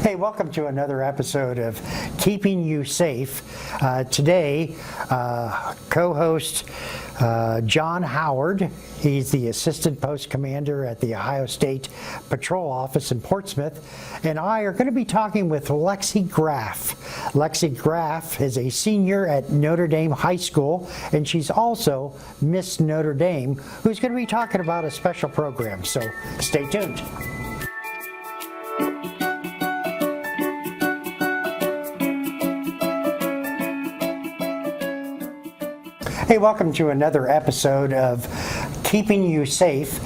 Hey, welcome to another episode of Keeping You Safe. Today, co-host John Howard, he's the Assistant Post Commander at the Ohio State Patrol Office in Portsmouth, and I are going to be talking with Lexi Graf. Lexi Graf is a senior at Notre Dame High School, and she's also Miss Notre Dame, who's going to be talking about a special program, so stay tuned. Hey, welcome to another episode of Keeping You Safe.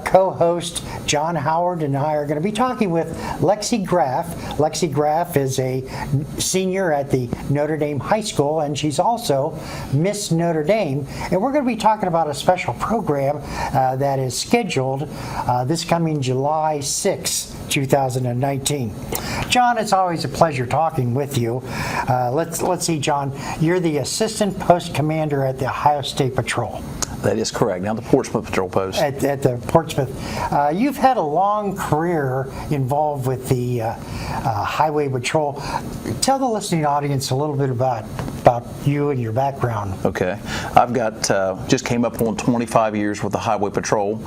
Co-host John Howard and I are going to be talking with Lexi Graf. Lexi Graf is a senior at the Notre Dame High School, and she's also Miss Notre Dame. And we're going to be talking about a special program that is scheduled this coming July 6, 2019. John, it's always a pleasure talking with you. Let's see, John, you're the Assistant Post Commander at the Ohio State Patrol. That is correct. Now the Portsmouth Patrol Post. At the Portsmouth. You've had a long career involved with the Highway Patrol. Tell the listening audience a little bit about you and your background. Okay. I've got, just came up on 25 years with the Highway Patrol.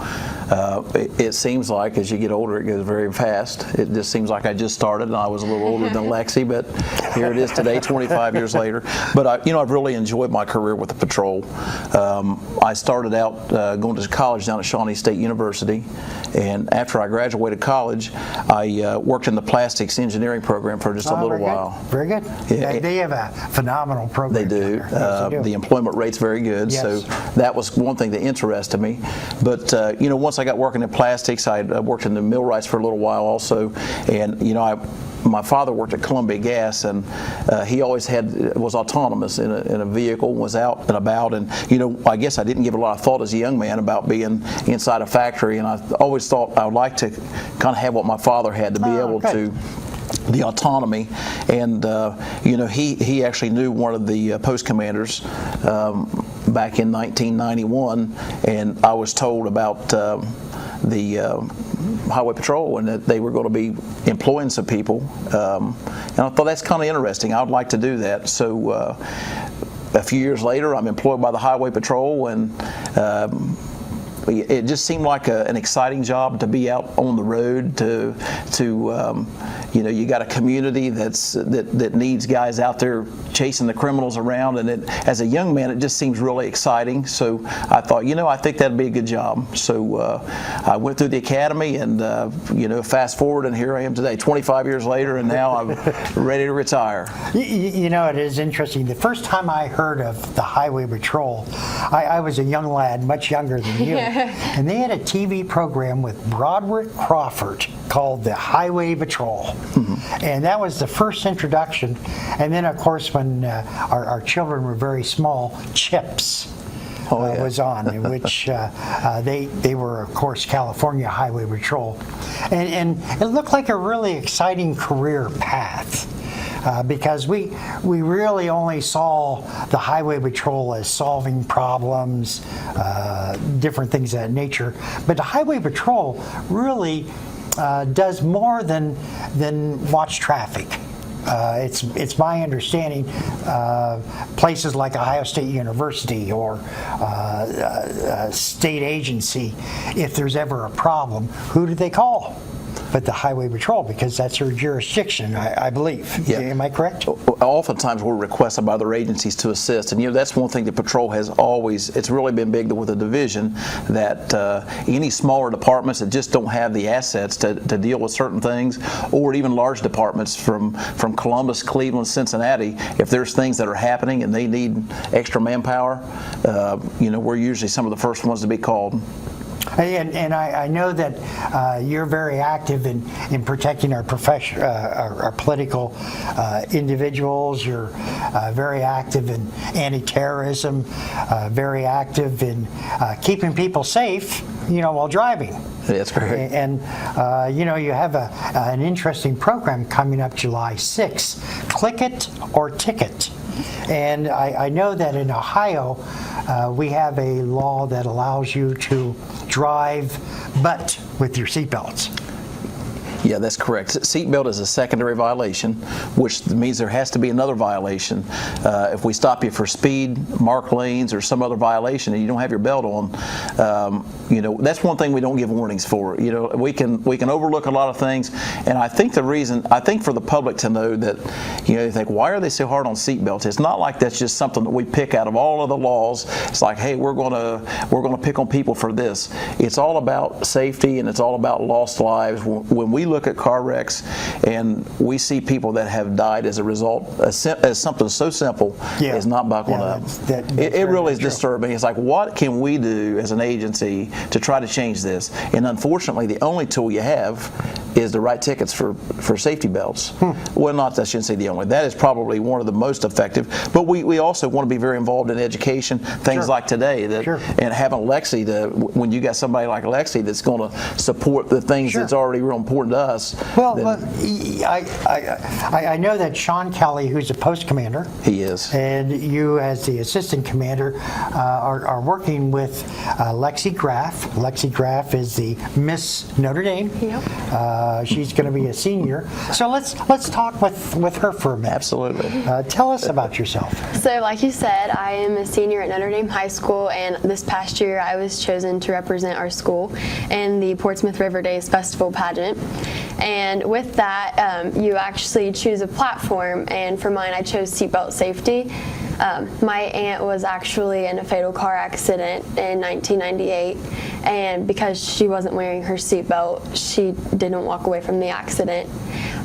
It seems like as you get older, it goes very fast. It just seems like I just started and I was a little older than Lexi, but here it is today, 25 years later. But I've really enjoyed my career with the patrol. I started out going to college down at Shawnee State University, and after I graduated college, I worked in the plastics engineering program for just a little while. Very good. Yeah, they have a phenomenal program. They do. The employment rate's very good, yes. So that was one thing that interested me. But once I got working in plastics, I worked in the millwrights for a little while also, and my father worked at Columbia Gas, and he always was autonomous in a vehicle, was out and about, and I guess I didn't give a lot of thought as a young man about being inside a factory, and I always thought I would like to kind of have what my father had to be able to. The autonomy, and he actually knew one of the post commanders back in 1991, and I was told about the Highway Patrol and that they were going to be employing some people, and I thought that's kind of interesting. I would like to do that. So a few years later, I'm employed by the Highway Patrol, and it just seemed like an exciting job to be out on the road. You got a community that needs guys out there chasing the criminals around, and as a young man, it just seems really exciting. So I thought, I think that'd be a good job. So I went through the academy, and fast forward, and here I am today, 25 years later, and now I'm ready to retire. It is interesting. The first time I heard of the Highway Patrol, I was a young lad, much younger than you. And they had a TV program with Broderick Crawford called the Highway Patrol. Mm-hmm. And that was the first introduction. And then, of course, when our children were very small, Chips was on, in which they were, of course, California Highway Patrol. And it looked like a really exciting career path. Because we really only saw the Highway Patrol as solving problems, different things of that nature. But the Highway Patrol really does more than watch traffic. It's my understanding places like Ohio State University or a state agency, if there's ever a problem, who do they call? But the Highway Patrol, because that's her jurisdiction, I believe. Yeah. Am I correct? Oftentimes we're requested by other agencies to assist, and that's one thing the patrol has always, it's really been big with the division, that any smaller departments that just don't have the assets to deal with certain things, or even large departments from Columbus, Cleveland, Cincinnati, if there's things that are happening and they need extra manpower, we're usually some of the first ones to be called. And I know that you're very active in protecting our our political individuals. You're very active in anti-terrorism, very active in keeping people safe, while driving. That's correct. And you have an interesting program coming up July 6th, Click It or Ticket. And I know that in Ohio, we have a law that allows you to drive, but with your seatbelts. Yeah, that's correct. Seatbelt is a secondary violation, which means there has to be another violation. If we stop you for speed, marked lanes, or some other violation, and you don't have your belt on, that's one thing we don't give warnings for. We can overlook a lot of things, and I think for the public to know that, they think, why are they so hard on seatbelts? It's not like that's just something that we pick out of all of the laws. It's like, hey, we're gonna pick on people for this. It's all about safety, and it's all about lost lives. When we look at car wrecks and we see people that have died as a result, as something so simple as not buckling up, it really is disturbing. It's like, what can we do as an agency to try to change this? And unfortunately, the only tool you have is to write tickets for safety belts. Well, I shouldn't say the only. That is probably one of the most effective. But we also want to be very involved in education, things like today, and having Lexi, when you got somebody like Lexi that's going to support the things that's already real important to us. Well, I know that Sean Kelley, who's a post commander, he is, and you as the assistant commander are working with Lexi Graf. Lexi Graf is the Miss Notre Dame. Yep. She's going to be a senior. So let's talk with her for a minute. Absolutely. Tell us about yourself. So like you said, I am a senior at Notre Dame High School, and this past year I was chosen to represent our school in the Portsmouth River Days Festival pageant. And with that, you actually choose a platform, and for mine I chose seatbelt safety. My aunt was actually in a fatal car accident in 1998, and because she wasn't wearing her seatbelt, she didn't walk away from the accident.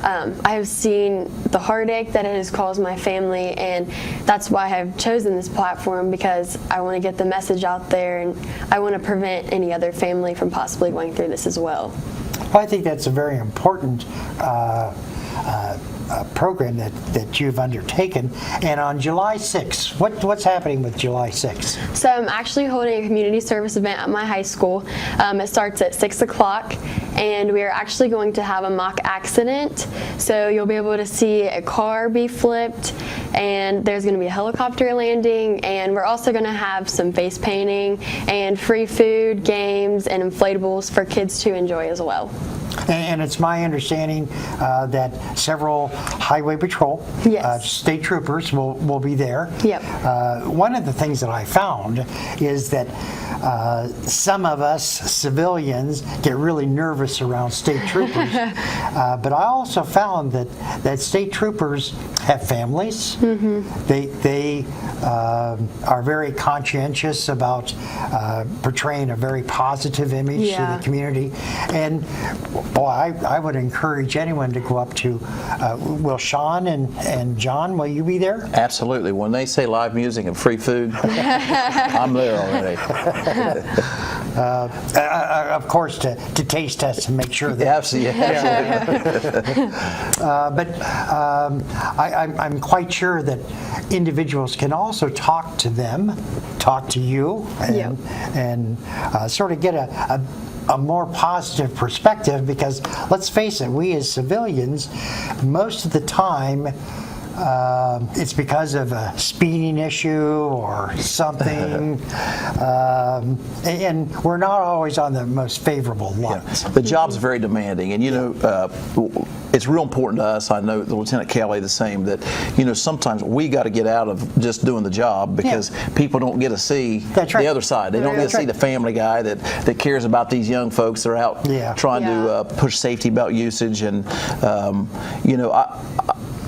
I have seen the heartache that it has caused my family, and that's why I've chosen this platform, because I want to get the message out there, and I want to prevent any other family from possibly going through this as well. Well, I think that's a very important program that you've undertaken. And on July 6th, what's happening with July 6th? So I'm actually holding a community service event at my high school. It starts at 6 o'clock, and we are actually going to have a mock accident. So you'll be able to see a car be flipped, and there's going to be a helicopter landing, and we're also going to have some face painting and free food, games, and inflatables for kids to enjoy as well. And it's my understanding that several highway patrol, state troopers will be there. Yep. One of the things that I found is that some of us civilians get really nervous around state troopers, but I also found that state troopers have families. Mm-hmm. They are very conscientious about portraying a very positive image to the community. And boy, I would encourage anyone to go up to, will Sean and John, will you be there? Absolutely. When they say live music and free food, I'm there already. Of course, to taste test and make sure that. Absolutely. But I'm quite sure that individuals can also talk to them, talk to you, and sort of get a more positive perspective, because let's face it, we as civilians, most of the time, it's because of a speeding issue or something, and we're not always on the most favorable lights. The job's very demanding, and it's real important to us. I know the Lieutenant Kelley the same, that sometimes we got to get out of just doing the job, because people don't get to see the other side. They don't get to see the family guy that cares about these young folks that are out trying to push safety belt usage, and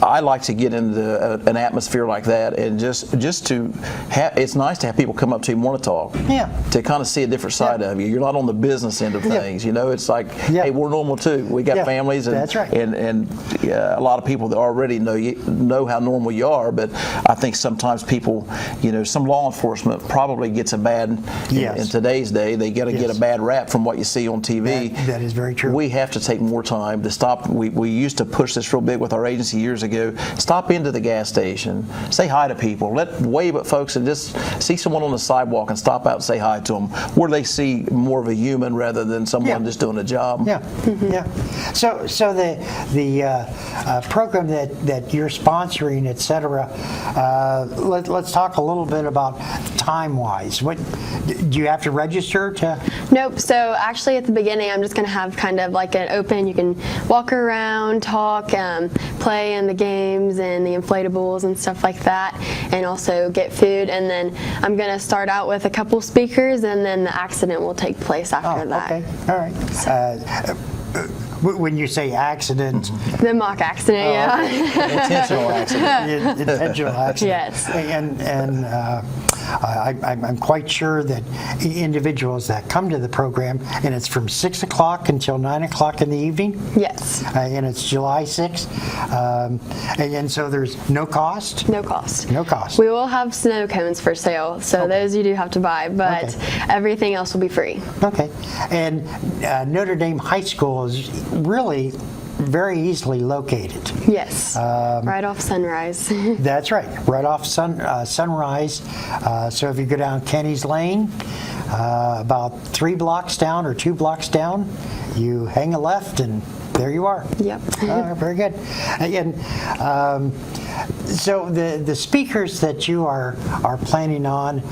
I like to get into an atmosphere like that, and just to have, it's nice to have people come up to you and want to talk. To kind of see a different side of you. You're not on the business end of things. It's like, hey, we're normal too. We got families, and and a lot of people that already know how normal you are. But I think sometimes people, some law enforcement probably gets a bad in today's day. They got to get a bad rap from what you see on TV. That is very true. We have to take more time to stop. We used to push this real big with our agency years ago. Stop into the gas station, say hi to people, wave at folks, and just see someone on the sidewalk and stop out and say hi to them, where they see more of a human rather than someone just doing a job. So the program that you're sponsoring, etc. Let's talk a little bit about time-wise? What do you have to register to? Nope. So actually, at the beginning, I'm just going to have kind of like an open. You can walk around, talk, play in the games and the inflatables and stuff like that, and also get food. And then I'm going to start out with a couple speakers, and then the accident will take place after that. Okay. All right. When you say accident, The mock accident, yeah. Okay. Intentional accident. intentional accident. Yes. And I'm quite sure that individuals that come to the program, and it's from 6 o'clock until 9 o'clock in the evening, Yes. And it's July 6th, and so there's no cost? No cost. No cost. We will have snow cones for sale, so those you do have to buy, but everything else will be free. Okay. And Notre Dame High School is really very easily located. Yes. Right off Sunrise. That's right, right off Sunrise. So if you go down Kenny's Lane, about 3 blocks down or 2 blocks down, you hang a left and there you are. Yep. Very good. And so the speakers that you are planning on,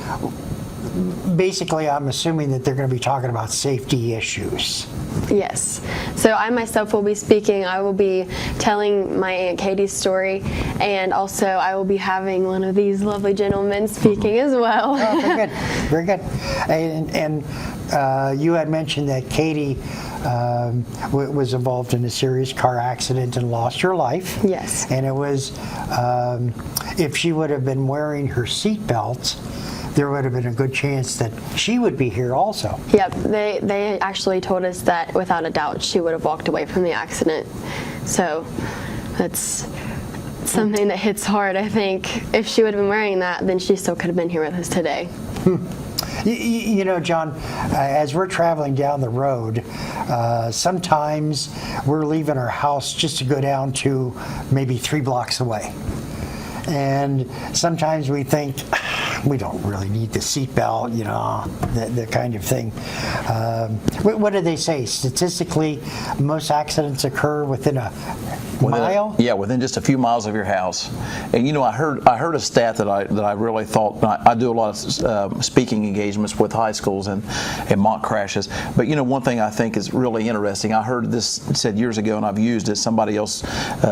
basically I'm assuming that they're going to be talking about safety issues. Yes. So I myself will be speaking. I will be telling my Aunt Katie's story, and also I will be having one of these lovely gentlemen speaking as well. Oh, very good. Very good. And you had mentioned that Katie was involved in a serious car accident and lost her life. Yes. And it was, if she would have been wearing her seatbelt, there would have been a good chance that she would be here also. Yep. They actually told us that without a doubt she would have walked away from the accident. So that's something that hits hard. I think if she would have been wearing that, then she still could have been here with us today. You know, John, as we're traveling down the road, sometimes we're leaving our house just to go down to maybe 3 blocks away. And sometimes we think, we don't really need the seatbelt, you know, that kind of thing. What do they say? Statistically, most accidents occur within a mile? Yeah, within just a few miles of your house. And you know, I heard a stat that I really thought. I do a lot of speaking engagements with high schools and mock crashes. But you know, one thing I think is really interesting. I heard this said years ago, and I've used it. Somebody else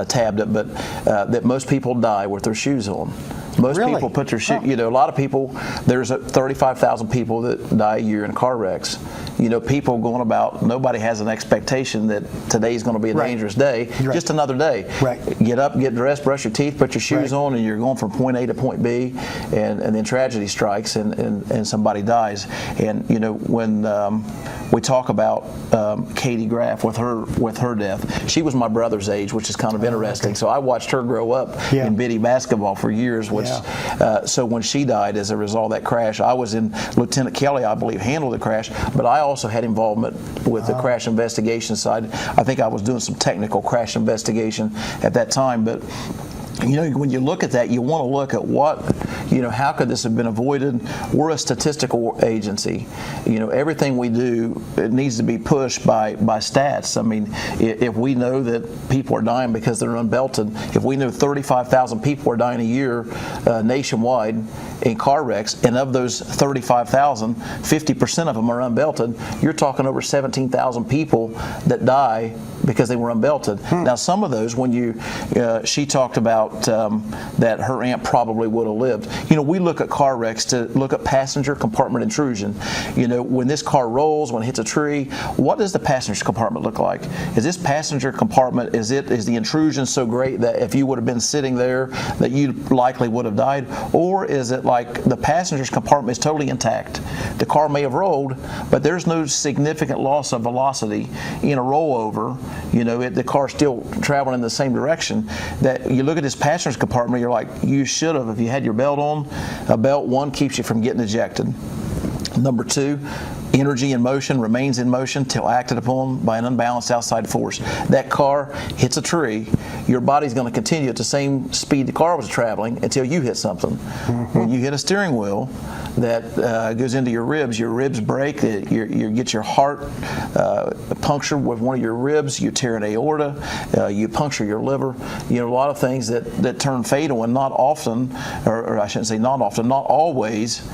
tabbed it, but that most people die with their shoes on. Most Really? people put their shoes. You know, a lot of people. There's 35,000 people that die a year in car wrecks. You know, people going about. Nobody has an expectation that today's going to be a Right. dangerous day. Right. Just another day. Right. Get up, get dressed, brush your teeth, put your shoes Right. on, and you're going from point A to point B, and then tragedy strikes and somebody dies. And you know, when we talk about Katie Graf with her death, she was my brother's age, which is kind of interesting. okay. So I watched her grow up Yeah. in bitty basketball for years. Which so when she died as a result of that crash, I was in. Lieutenant Kelley, I believe, handled the crash, but I also had involvement with the crash investigation side. I think I was doing some technical crash investigation at that time, but. You know, when you look at that, you want to look at what, you know, how could this have been avoided? We're a statistical agency. You know, everything we do, it needs to be pushed by stats. I mean, if we know that people are dying because they're unbelted, if we know 35,000 people are dying a year nationwide in car wrecks, and of those 35,000, 50% of them are unbelted, you're talking over 17,000 people that die because they were unbelted. Now, some of those, when she talked about that her aunt probably would have lived. You know, we look at car wrecks to look at passenger compartment intrusion. You know, when this car rolls, when it hits a tree, what does the passenger compartment look like? Is this passenger compartment, is the intrusion so great that if you would have been sitting there that you likely would have died? Or is it like the passenger's compartment is totally intact? The car may have rolled, but there's no significant loss of velocity in a rollover. You know, the car's still traveling in the same direction. That you look at this passenger's compartment, you're like, you should have, if you had your belt on. A belt, one, keeps you from getting ejected. Number two, energy in motion remains in motion till acted upon by an unbalanced outside force. That car hits a tree, your body's going to continue at the same speed the car was traveling until you hit something. When you hit a steering wheel that goes into your ribs break, you get your heart punctured with one of your ribs, you tear an aorta, you puncture your liver. You know, a lot of things that turn fatal, and not often, or I shouldn't say not often, not always,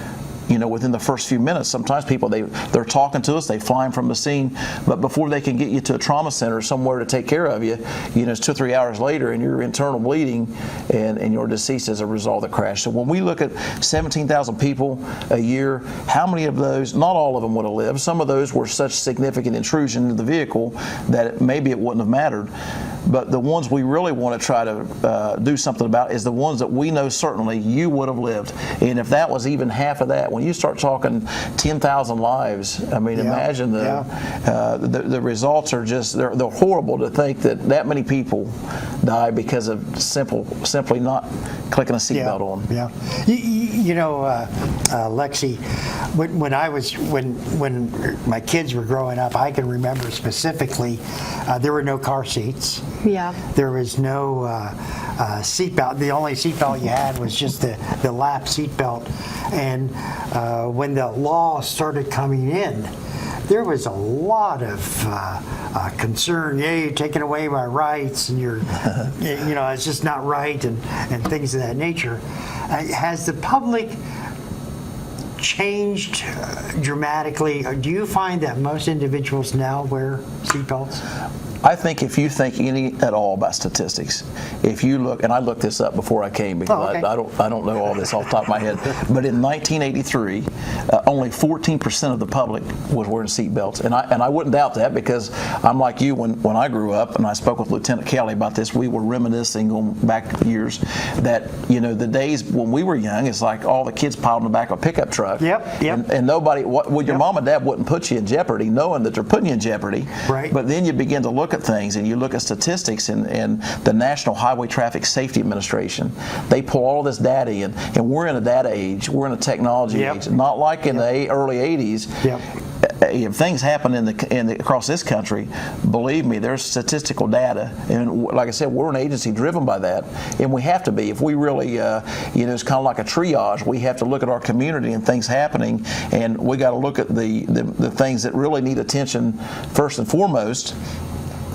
within the first few minutes. Sometimes people, they're talking to us, they fly from the scene, but before they can get you to a trauma center somewhere to take care of you, it's 2 or 3 hours later and you're internal bleeding and you're deceased as a result of the crash. So when we look at 17,000 people a year, how many of those, not all of them would have lived. Some of those were such significant intrusion into the vehicle that maybe it wouldn't have mattered. But the ones we really want to try to do something about is the ones that we know certainly you would have lived. And if that was even half of that, when you start talking 10,000 lives, I mean, imagine the results are just, they're horrible to think that many people die because of simply not clicking a seatbelt on. Yeah. Lexi, when my kids were growing up, I can remember specifically there were no car seats. Yeah. There was no seatbelt. The only seatbelt you had was just the lap seatbelt. And when the law started coming in, there was a lot of concern. Yeah, you're taking away my rights, and you're, it's just not right, and things of that nature. Has the public changed dramatically? Do you find that most individuals now wear seatbelts? I think if you think any at all about statistics, if you look, and I looked this up before I came because I don't know all this off the top of my head, but in 1983, only 14% of the public was wearing seatbelts, and I wouldn't doubt that because I'm like you. When I grew up, and I spoke with Lieutenant Kelley about this, we were reminiscing on back years that the days when we were young, it's like all the kids piled in the back of a pickup truck. Yep. And nobody, your mom and dad wouldn't put you in jeopardy, knowing that they're putting you in jeopardy. Right. But then you begin to look at things and you look at statistics and the National Highway Traffic Safety Administration, they pull all this data in, and we're in a data age, we're in a technology age, not like in the early 80s. If things happen across this country, believe me, there's statistical data, and like I said, we're an agency driven by that, and we have to be. If we really, it's kind of like a triage. We have to look at our community and things happening, and we got to look at the things that really need attention first and foremost,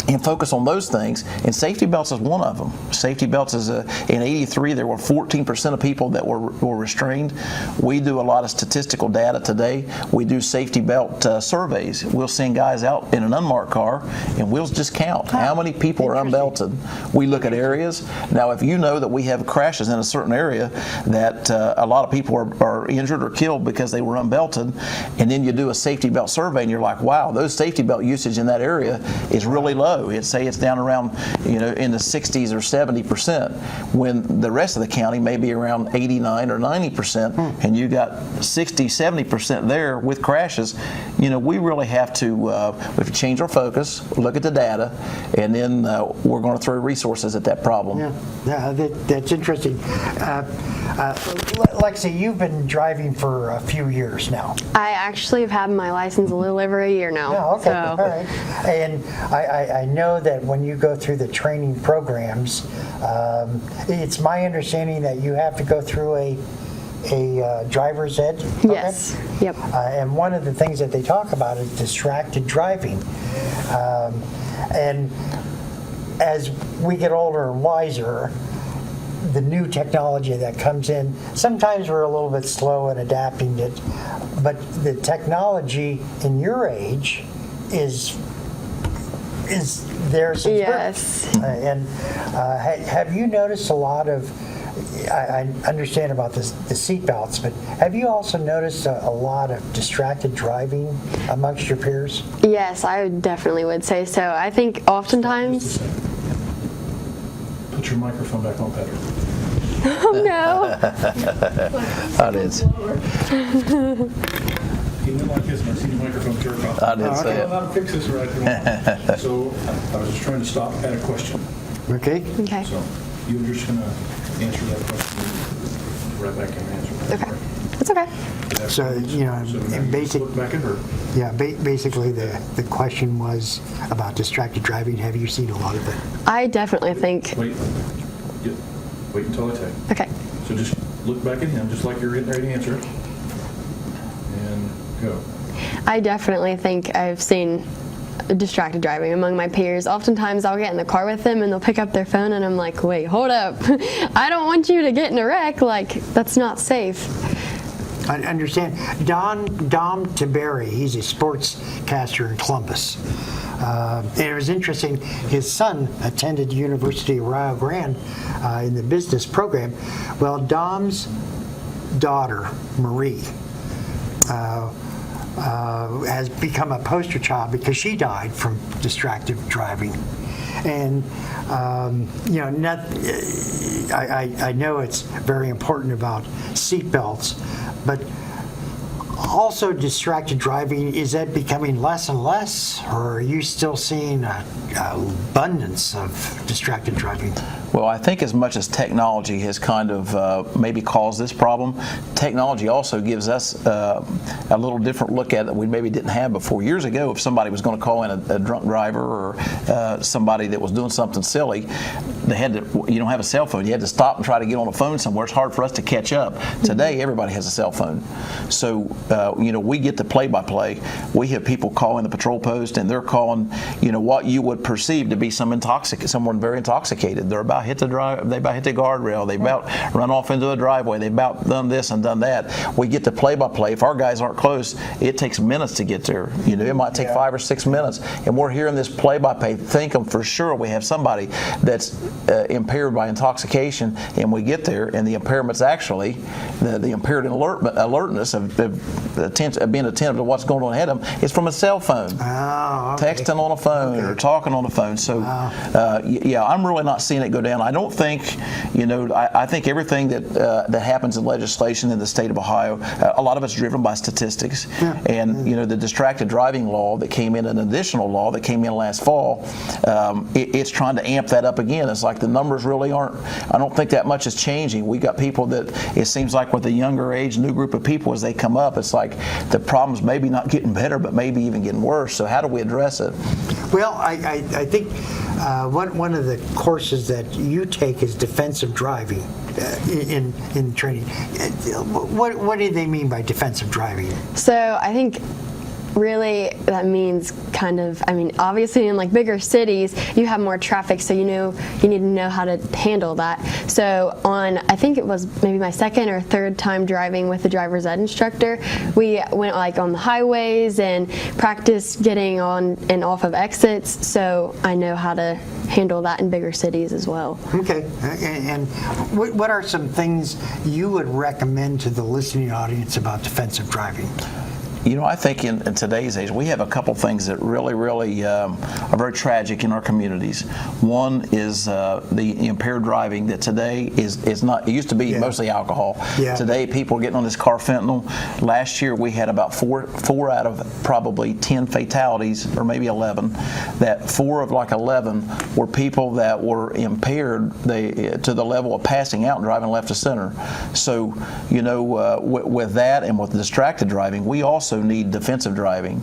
and focus on those things, and safety belts is one of them. Safety belts is in 83 there were 14% of people that were restrained. We do a lot of statistical data today. We do safety belt surveys. We'll send guys out in an unmarked car and we'll just count how many people are unbelted. We look at areas. Now if you know that we have crashes in a certain area that a lot of people are injured or killed because they were unbelted, and then you do a safety belt survey and you're like, wow, those safety belt usage in that area is really low. Say it's down around, in the 60s or 70%, when the rest of the county may be around 89 or 90%, and you got 60, 70% there with crashes. We really have to change our focus, look at the data, and then we're going to throw resources at that problem. Yeah, that's interesting. Lexi, you've been driving for a few years now. I actually have had my license a little over a year now. Oh, okay. So. All right. And I know that when you go through the training programs, it's my understanding that you have to go through a driver's ed. Yes. Yep. And one of the things that they talk about is distracted driving. And as we get older and wiser, the new technology that comes in, sometimes we're a little bit slow in adapting it, but the technology in your age is there since birth. And have you noticed a lot of, I understand about the seat belts, but have you also noticed a lot of distracted driving amongst your peers? Yes, I definitely would say so. I think oftentimes... Put your microphone back on, Patrick. Oh no! I did. He went like this, and I see the microphone jerk off. I did say I don't know how to fix this right now. So I was just trying to stop at a question. Okay. Okay. So you're just going to answer that question right back and answer that. Okay. That's okay. So, in basic, look back at her. Yeah, basically the question was about distracted driving. Have you seen a lot of it? I definitely think... Wait until I tell you. Okay. So just look back at him, just like you're getting ready to answer it. And go. I definitely think I've seen distracted driving among my peers. Oftentimes I'll get in the car with them and they'll pick up their phone and I'm like, wait, hold up. I don't want you to get in a wreck. Like, that's not safe. I understand. Dom Tiberi, he's a sportscaster in Columbus. And it was interesting, his son attended the University of Rio Grande in the business program. Well, Dom's daughter, Marie, has become a poster child because she died from distracted driving. And I know it's very important about seatbelts, but also distracted driving, is that becoming less and less, or are you still seeing an abundance of distracted driving? Well, I think as much as technology has kind of maybe caused this problem, technology also gives us a little different look at it that we maybe didn't have before. Years ago, if somebody was going to call in a drunk driver or somebody that was doing something silly, they had to. You don't have a cell phone. You had to stop and try to get on the phone somewhere. It's hard for us to catch up. Today, everybody has a cell phone, so we get the play-by-play. We have people calling the patrol post, and they're calling what you would perceive to be someone very intoxicated. They're about hit the guardrail, they about run off into a driveway, they about done this and done that. We get the play-by-play. If our guys aren't close, it takes minutes to get there. It might take 5 or 6 minutes, and we're hearing this play-by-play, thinking for sure we have somebody that's impaired by intoxication, and we get there, and the impairment's actually the impaired alertness of being attentive to what's going on ahead of them is from a cell phone. Oh, okay. Texting on a phone or talking on the phone. So, I'm really not seeing it go down. I don't think, I think everything that happens in legislation in the state of Ohio, a lot of it's driven by statistics. Yeah. And, the distracted driving law that came in, an additional law that came in last fall, it's trying to amp that up again. It's like the numbers really aren't, I don't think that much is changing. We got people that it seems like with the younger age, new group of people, as they come up, it's like the problem's maybe not getting better, but maybe even getting worse. So how do we address it? Well, I think one of the courses that you take is defensive driving in training. What do they mean by defensive driving? So I think really that means obviously in bigger cities you have more traffic, so you need to know how to handle that. So I think it was maybe my second or third time driving with a driver's ed instructor, we went on the highways and practiced getting on and off of exits, so I know how to handle that in bigger cities as well. Okay, and what are some things you would recommend to the listening audience about defensive driving? I think in today's age, we have a couple things that really, really are very tragic in our communities. One is the impaired driving that today is not, it used to be mostly alcohol. Yeah. Today, people are getting on this carfentanil. Last year, we had about four out of probably 10 fatalities, or maybe 11, that 4 of 11 were people that were impaired to the level of passing out and driving left to center. So, with that and with distracted driving, we also need defensive driving.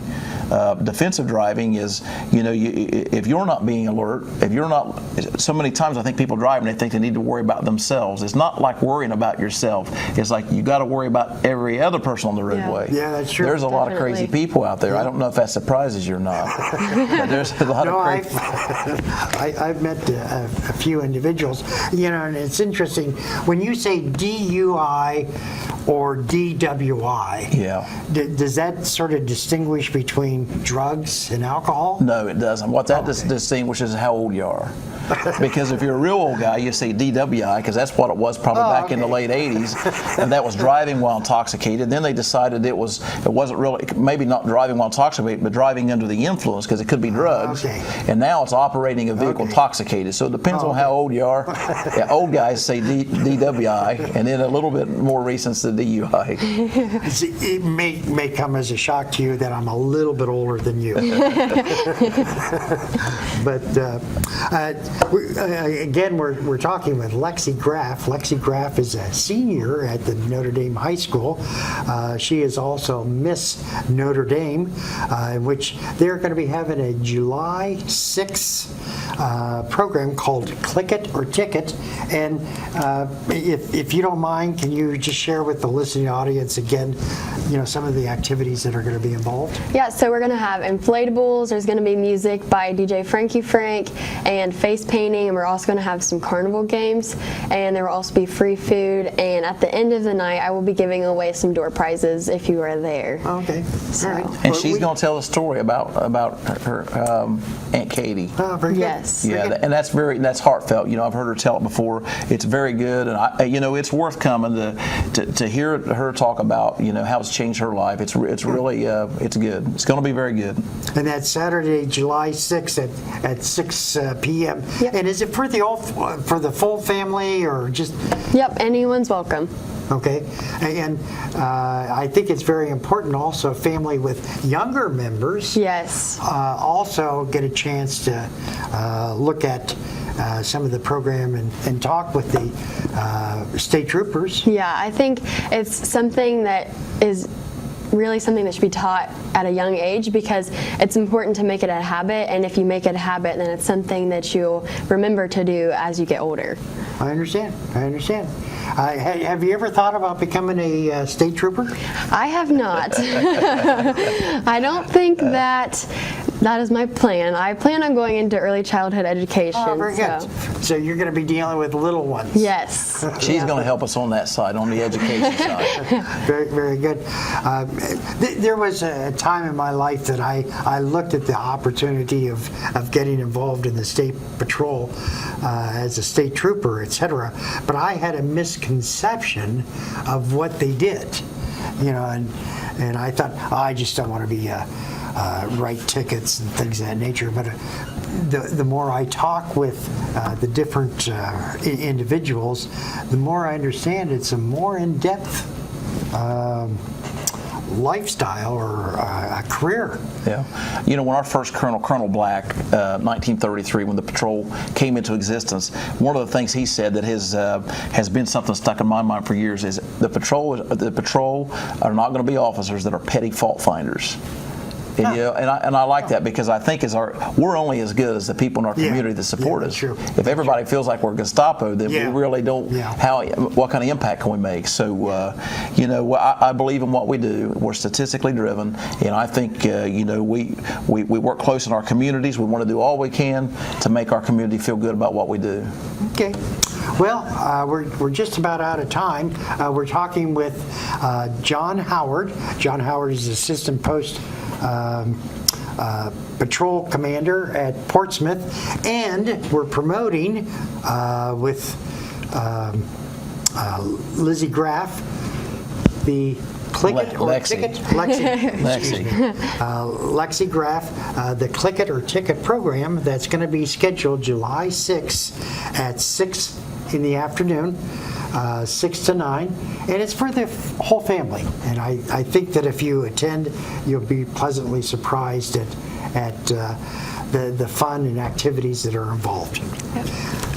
Defensive driving is, if you're not being alert, if you're not, so many times I think people drive and they think they need to worry about themselves. It's not like worrying about yourself. It's like you got to worry about every other person on the roadway. Yeah, that's true. There's a lot of crazy people out there. I don't know if that surprises you or not. But there's a lot of crazy. I've met a few individuals, and it's interesting when you say DUI or DWI. Does that sort of distinguish between drugs and alcohol? No, it doesn't. What that distinguishes is how old you are. Because if you're a real old guy, you say DWI, because that's what it was probably back in the late 80s, and that was driving while intoxicated. Then they decided it wasn't really, maybe not driving while intoxicated, but driving under the influence, because it could be drugs. And now it's operating a vehicle intoxicated. So it depends on how old you are. Old guys say DWI, and then a little bit more recent the DUI. It may come as a shock to you that I'm a little bit older than you. But again, we're talking with Lexi Graf. Lexi Graf is a senior at the Notre Dame High School. She is also Miss Notre Dame, in which they're going to be having a July 6th program called Click It or Ticket. And if you don't mind, can you just share with the listening audience again, some of the activities activities that are going to be involved? Yeah, so we're going to have inflatables, there's going to be music by DJ Frankie Frank, and face painting, and we're also going to have some carnival games, and there will also be free food, and at the end of the night I will be giving away some door prizes if you are there. Okay, So- all right. And Well, she's going to tell a story about her Aunt Katie. Oh, very good. Yes. Yeah, and that's heartfelt. You know, I've heard her tell it before. It's very good, and you know, it's worth coming to hear her talk about, you know, how it's changed her life. It's really it's good. It's going to be very good. And that's Saturday, July 6th at 6 p.m. Yep. And is it for the full family or just? Yep, anyone's welcome. Okay, and I think it's very important also family with younger members Yes. also get a chance to look at some of the program and talk with the state troopers. Yeah, I think it's something that is really something that should be taught at a young age, because it's important to make it a habit, and if you make it a habit, then it's something that you'll remember to do as you get older. I understand. Have you ever thought about becoming a state trooper? I have not. I don't think that is my plan. I plan on going into early childhood education. Oh, very good. So you're going to be dealing with little ones. Yes. She's going to help us on that side, on the education side. Very, very good. There was a time in my life that I looked at the opportunity of getting involved in the state patrol as a state trooper, etc. But I had a misconception of what they did, you know, and I thought, oh, I just don't want to be write tickets and things of that nature. But the more I talk with the different individuals, the more I understand it's a more in-depth lifestyle or a career. Yeah. You know, when our first Colonel Black, 1933, when the patrol came into existence, one of the things he said that has been something stuck in my mind for years is the patrol are not going to be officers that are petty fault finders. And, you know, and I like that, because I think we're only as good as the people in our community that support us. True. If everybody feels like we're Gestapo, then we really don't. Yeah. What kind of impact can we make? So, you know, I believe in what we do. We're statistically driven, and I think you know, we work close in our communities. We want to do all we can to make our community feel good about what we do. Okay. Well, we're just about out of time. We're talking with John Howard. John Howard is Assistant Post Patrol Commander at Portsmouth, and we're promoting with Lizzie Graf the Click It or Lexi. Ticket? Lexi. Lexi. Lexi Graf, the Click It or Ticket program that's going to be scheduled July 6th at 6 in the afternoon, 6 to 9, and it's for the whole family. And I think that if you attend, you'll be pleasantly surprised at the fun and activities that are involved. Yep.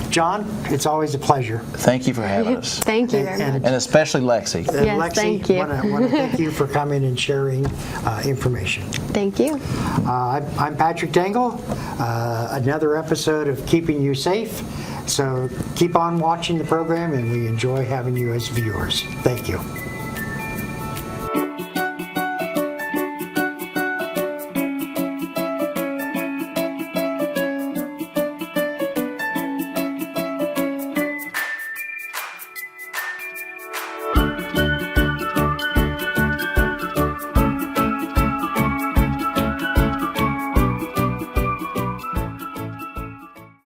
John, it's always a pleasure. Thank you for having us. Thank you very much. And especially Lexi. And Yes, Lexi, thank you. want to thank you for coming and sharing information. Thank you. I'm Patrick Dangle. Another episode of Keeping You Safe. So keep on watching the program, and we enjoy having you as viewers. Thank you.